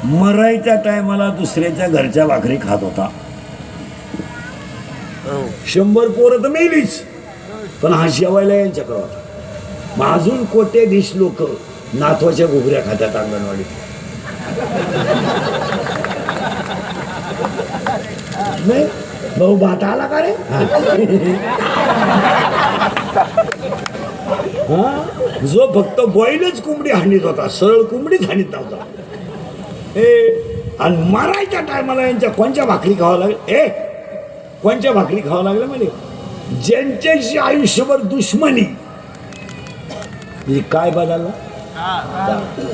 मरायच्या टायमाला दुसऱ्याच्या घरच्या भाकरी खात होता. 100 पोरं तर मेलीच, पण हा जेवायला यांच्याकडे होता. मग अजून कोट्याधीश लोक नातवाच्या घुगऱ्या खात्यात अंगणवाडीत. नाही भाऊ भात आला का रे? हा, जो फक्त बॉईलच कोंबडी हाणीत होता, सरळ कोंबडीच हाणीत नव्हता. आणि मारायच्या टायमाला यांच्या कोणच्या भाकरी खावा लागल्या, कोणच्या भाकरी खावा लागल्या म्हणजे ज्यांच्याशी आयुष्यभर दुश्मनी, काय बदलला.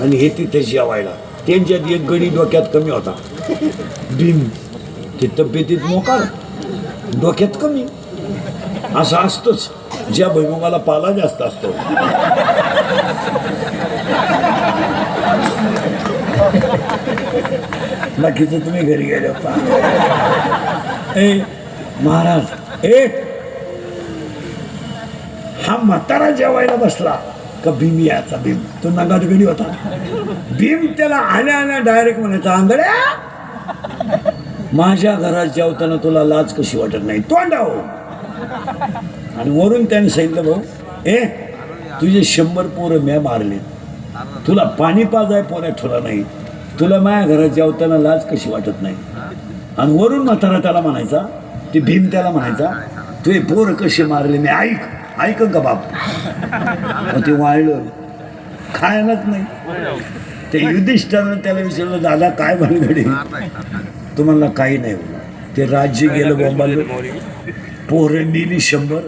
आणि हे तिथे जेवायला त्यांच्यात एक गडी डोक्यात कमी होता, भीम. ते तब्येतीत मोकार, डोक्यात कमी. असं असतंच, ज्या भैमुगाला पाला जास्त असतो. बाकीचं तुम्ही घरी गेले होता. महाराज, हा म्हातारा जेवायला बसला का भीम याचा. भीम तो नगाट गडी होता. भीम त्याला आल्या डायरेक्ट म्हणायचा, आंधळ्या, माझ्या घरात जेवताना तुला लाज कशी वाटत नाही, तोंडाव. आणि वरून त्याने सांगितलं, भाऊ तुझे 100 पोरं म्या मारले, तुला पाणी पाजाय पोऱ्या ठेवला नाही, तुला माझ्या घरात जेवताना लाज कशी वाटत नाही. आणि वरून म्हातारा त्याला म्हणायचा, ते भीम त्याला म्हणायचा, तुझे पोरं कसे मारले मी ऐक का बाप. मग ते वाळलं, खायलाच नाही. ते युधिष्ठिरानं त्याला विचारलं, दादा काय भानगडी. तुम्हाला काही नाही बोला. ते राज्य गेलं बोंबाला, पोरं मिली 100,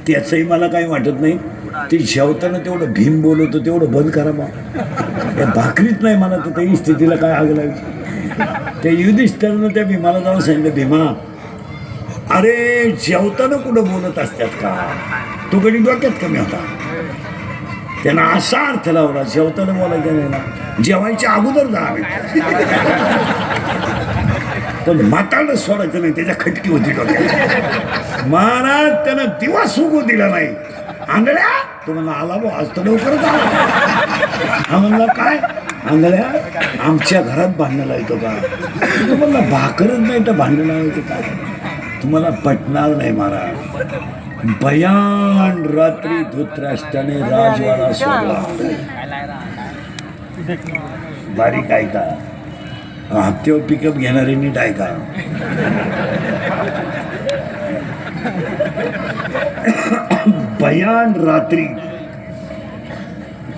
त्याचंही मला काही वाटत नाही. ते जेवताना तेवढं भीम बोलवतो तेवढं बंद करा बा. त्या भाकरीच नाही मला तर त्या स्थितीला काय आग लागली. त्या युधिष्ठिरानं त्या भीमाला जाऊन सांगितलं, भीमा, अरे जेवताना कुठं बोलत असतात का, तो कधी डोक्यात कमी होता. त्यांना असा अर्थ लावला, जेवताना बोलायचं नाही ना, जेवायच्या अगोदर जा. पण म्हातारला सोडायचं नाही, त्याच्या खटकी होती डोक्यात. महाराज त्यानं दिवस सुगू दिला नाही. आंधळ्या, तुम्हाला आला बो, आज तर लवकरच आला. हा म्हणला, काय आंधळ्या, आमच्या घरात भांडणं येतो का. तुम्हाला भाकरच नाही तर भांडणं लावायचं काय. तुम्हाला पटणार नाही महाराज. भयान रात्री धृतराष्ट्राने राजवाडा सोडला. बारीक ऐका, हप्त्यावर पिकअप घेणारे नीट ऐका. भयान रात्री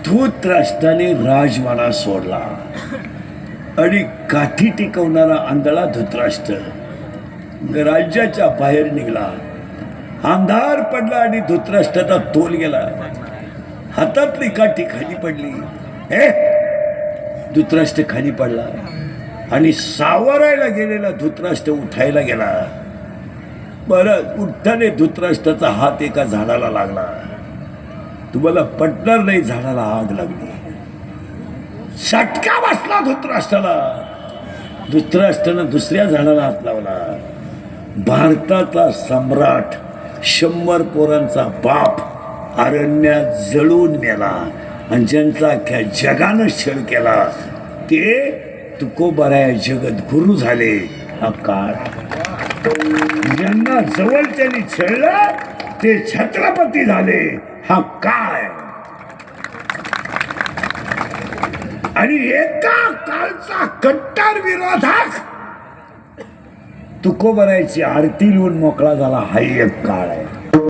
धृतराष्ट्राने राजवाडा सोडला आणि काठी टिकवणारा आंधळा धृतराष्ट्र राज्याच्या बाहेर निघाला. अंधार पडला आणि धृतराष्ट्राचा तोल गेला. हातातली काठी खाली पडली. धृतराष्ट्र खाली पडला आणि सावरायला गेलेला धृतराष्ट्र उठायला गेला. बरं, उठताने धृतराष्ट्राचा हात एका झाडाला लागला. तुम्हाला पटणार नाही, झाडाला आग लागली. सटका बसला धृतराष्ट्राला. धृतराष्ट्रानं दुसऱ्या झाडाला हात लावला. भारताचा सम्राट, 100 पोरांचा बाप अरण्यात जळून मेला आणि ज्यांचा अख्ख्या जगानं छळ केला ते तुकोबाराया जगद्गुरु झाले. हा काळ ज्यांना जवळच्यानी छळलं ते छत्रपती झाले. हा काळ. आणि एका काळचा कट्टर विरोधक तुकोबारायाची आरती लिहून मोकळा झाला. हा एक काळ आहे.